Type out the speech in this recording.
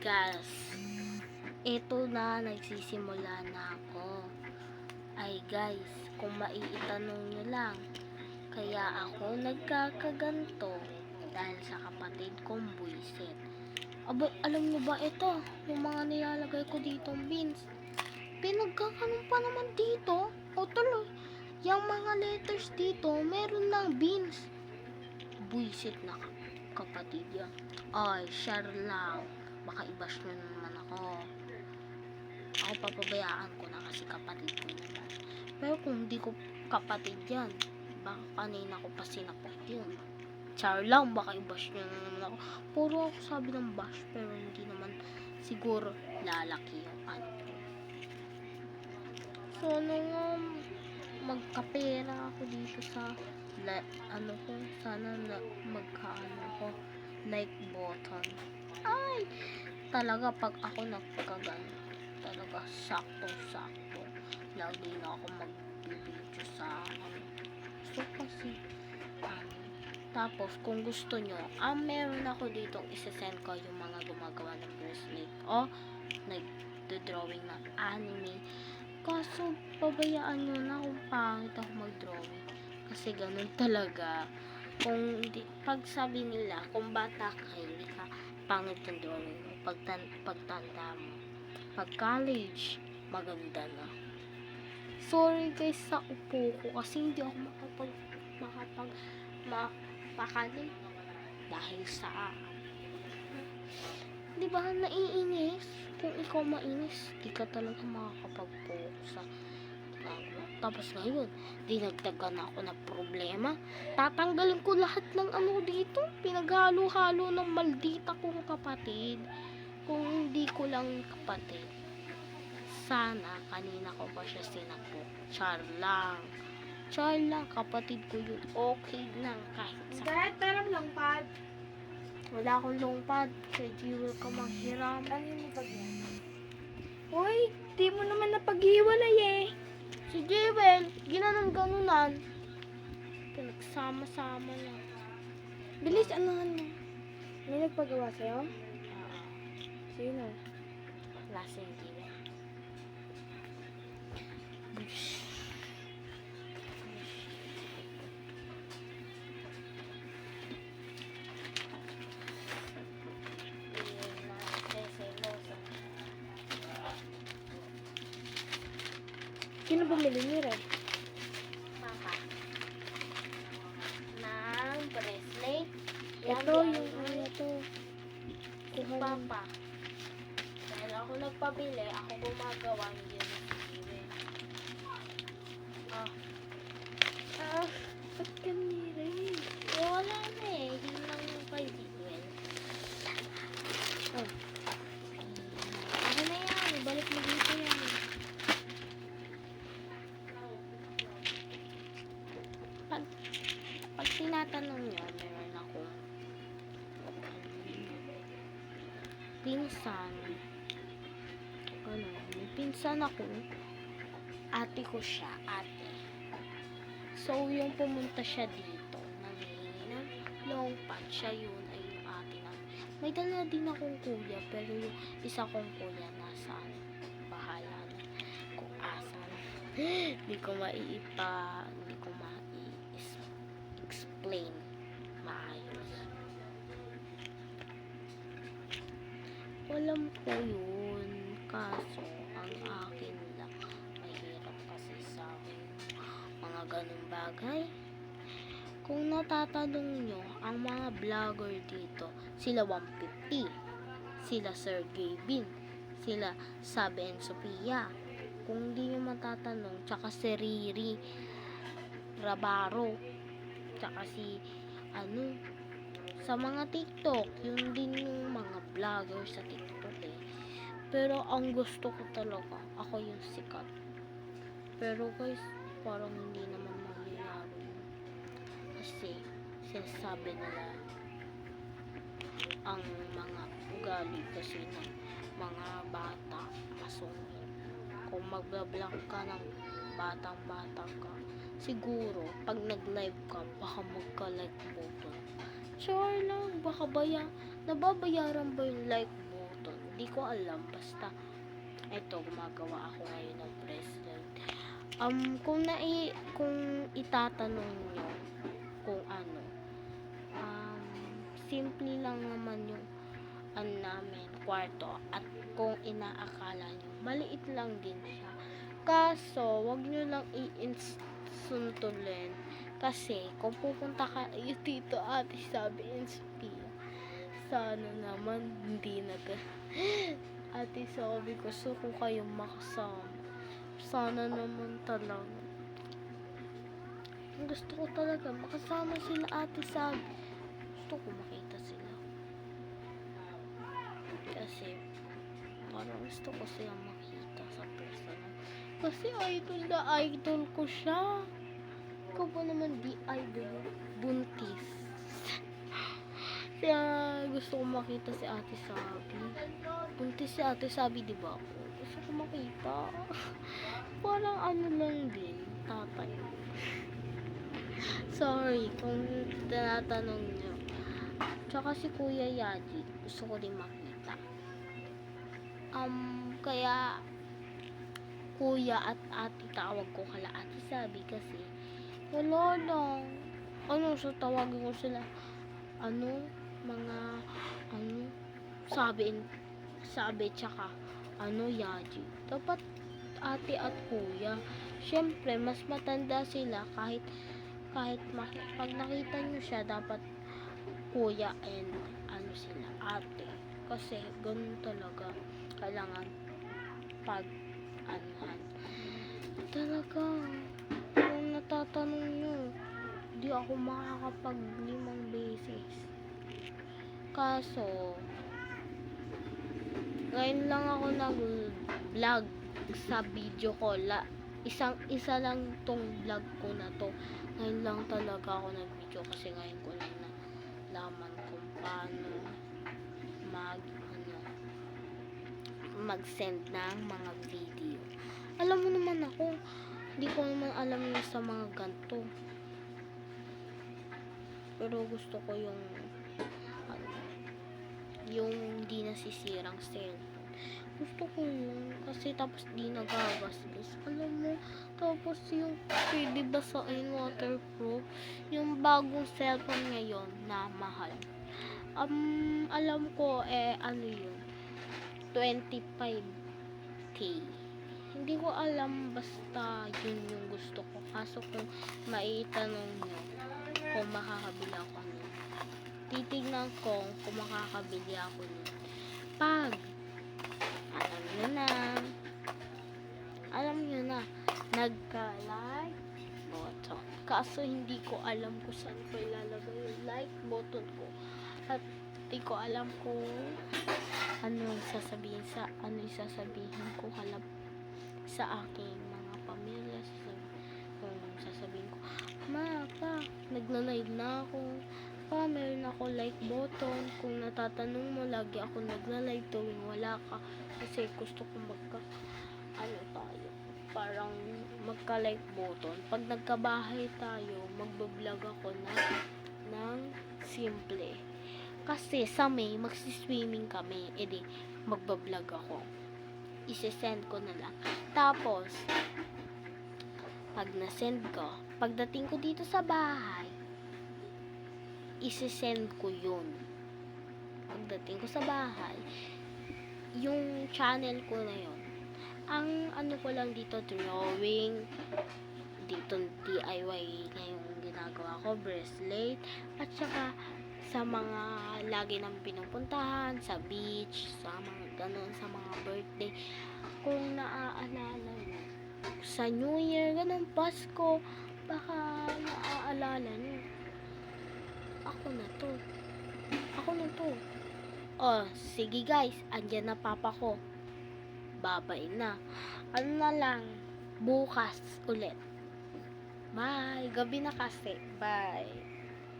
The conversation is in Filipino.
Guys, ito na, nagsisimula na ako. Ay guys, kung maiitanong nyo lang, kaya ako nagkakaganto dahil sa kapatid kong buisit. Aba, alam nyo ba ito? Yung mga nilalagay ko ditong beans. Pinagkakaroon pa naman dito. O tuloy, yung mga letters dito, meron ng beans. Buisit na kapatid yan. Ay, share lang. Baka i-bash nyo naman ako. Ako papabayaan ko na kasi kapatid ko naman. Pero kung hindi ko kapatid yan, baka kanina ko pa sinapot yun. Char lang, baka i-bash nyo naman ako. Puro ako sabi ng bash, pero hindi naman siguro lalaki yung ano. So, nung magkapera ako dito sa ano ko, sana na magkaano ko like button. Ay, talaga pag ako nagkagano, talaga sakto-sakto. Lagi na ako mag-video sa so kasi tapos kung gusto nyo, meron ako ditong isa-send ko yung mga gumagawa ng bracelet o nag-drawing ng anime. Kaso, pabayaan nyo na kung pangit ako mag-drawing. Kasi ganun talaga. Kung pag sabi nila, kung bata ka, hindi ka pangit yung drawing mo. Pagtanda mo. Pag college, maganda na. Sorry guys sa upo ko kasi hindi ako mapakali dahil sa di ba naiinis? Kung ikaw mainis, di ka talaga makakapag-focus sa tapos ngayon, dinagdagan ako ng problema. Tatanggalin ko lahat ng ano dito. Pinaghalo-halo ng maldita kong kapatid. Kung hindi ko lang kapatid. Sana, kanina ko pa siya sinapok. Char lang. Char lang, kapatid ko yun. Okay lang kahit sa... Dad, parang longpad. Wala akong longpad. Kay Jewel ka manghiram. Ano yung bag yan? Uy, di mo naman napaghiwalay eh. Si Jewel, ginanon-ganunan. Pinagsama-sama na. Bilis, anuhan mo. May nagpagawa sa'yo? Sino? Lasing Jewel. Sino bumili niyo rin? Mama. Ng bracelet. Ito, yung ano to. Si Papa. Dahil ako nagpabili, ako gumagawa, hindi na si Jewel. Ba't kanina eh? Wala na eh. Yun lang yung kay Jewel. Ano na yan? Balik mo dito yan. Pag tinatanong nyo, meron akong pinsan. Ganun. May pinsan ako. Ate ko siya. Ate. So, yung pumunta siya dito, nanghihingi ng long pad. Siya yun ay yung ate namin. May dala din akong kuya, pero yung isa kong kuya nasaan. Bahala na kung asan. Hindi ko explain maayos. Alam ko yun, kaso ang akin lang mahirap kasi sa akin mga ganung bagay. Kung natatanong nyo, ang mga vlogger dito, sila 150, sila Sir Gavin, sila Sabi and Sophia. Kung hindi nyo matatanong, tsaka si Riri Rabaro, tsaka si sa mga TikTok, yun din yung mga vlogger sa TikTok eh. Pero ang gusto ko talaga, ako yung sikat. Pero guys, parang hindi naman mangyayari yun. Kasi sinasabi nila ang mga ugali kasi ng mga bata masungit. Kung magbablog ka ng batang-bata ka, siguro pag nag-live ka, baka magka-like button. Sure lang, baka nababayaran ba yung like button? Di ko alam, basta eto, gumagawa ako ngayon ng bracelet. Kung itatanong nyo kung ano, simple lang naman yung namin, kwarto, at kung inaakala nyo, maliit lang din siya. Kaso, wag nyo lang i-insuntulin. Kasi, kung pupunta kayo dito, ate, sabi, Inspia, sana naman, hindi ate, sabi, gusto ko kayong makasama. Sana naman talaga. Gusto ko talaga makasama sila, ate, sabi. Gusto ko makita sila. Kasi, parang gusto ko silang makita sa personal. Kasi idol na idol ko siya. Ikaw ba naman di idol? Buntis. Kaya gusto ko makita si Ate Sabi. Buntis si Ate Sabi, di ba? Gusto ko makita. Parang ano lang din, tatay. Sorry kung tinatanong nyo. Tsaka si Kuya Yaji, gusto ko din makita. Kaya Kuya at Ate, tawag ko kala Ate Sabi kasi wala lang. So tawagin ko sila mga sabi tsaka Yaji. Dapat Ate at Kuya. Syempre mas matanda sila, kahit pag nakita nyo siya, dapat Kuya and sila Ate. Kasi ganun talaga kailangan pag talaga. Kung natatanong nyo, di ako makakapag 5 beses. Kaso, ngayon lang ako nag-vlog sa video ko. Isa lang tong vlog ko na to. Ngayon lang talaga ako nag-video kasi ngayon ko lang nalaman kung paano mag-send ng mga video. Alam mo naman ako, hindi ko naman alam yun sa mga ganito. Pero gusto ko yung di nasisirang cellphone. Gusto ko yun. Kasi tapos di nagagasgas. Alam mo, tapos yung pwede basahin, waterproof. Yung bagong cellphone ngayon na mahal. Alam ko, yun, 25K. Hindi ko alam, basta yun yung gusto ko. Kaso kung maitanong nyo kung makakabili ako nun, titignan ko kung makakabili ako nun pag alam nyo na nagka-like button. Kaso hindi ko alam kung saan ko ilalagay yung like button ko, at hindi ko alam kung sasabihin ko sa aking mga pamilya. Sasabihin ko, ma, pa, nagla-live na ako. Pa, meron ako like button. Kung natatanong mo, lagi ako nagla-live tuwing wala ka. Kasi gusto ko parang magka-like button. Pag nagkabahay tayo, magbablog ako ng simple. Kasi sa May, magsiswimming kami. Edi, magbablog ako. Isesend ko na lang. Tapos, pag nasend ko, pagdating ko dito sa bahay, isesend ko yun. Pagdating ko sa bahay, yung channel ko na yun, ang ko lang dito, drawing, dito DIY na yung ginagawa ko, bracelet, at saka sa mga lagi nang pinupuntahan, sa beach, sa mga ganun, sa mga birthday. Kung naaalala nyo, sa New Year, ganun, Pasko, baka naaalala nyo. Ako na to. Sige guys, andyan na papa ko. Babay na. Na lang, bukas ulit. Bye. Gabi na kasi. Bye.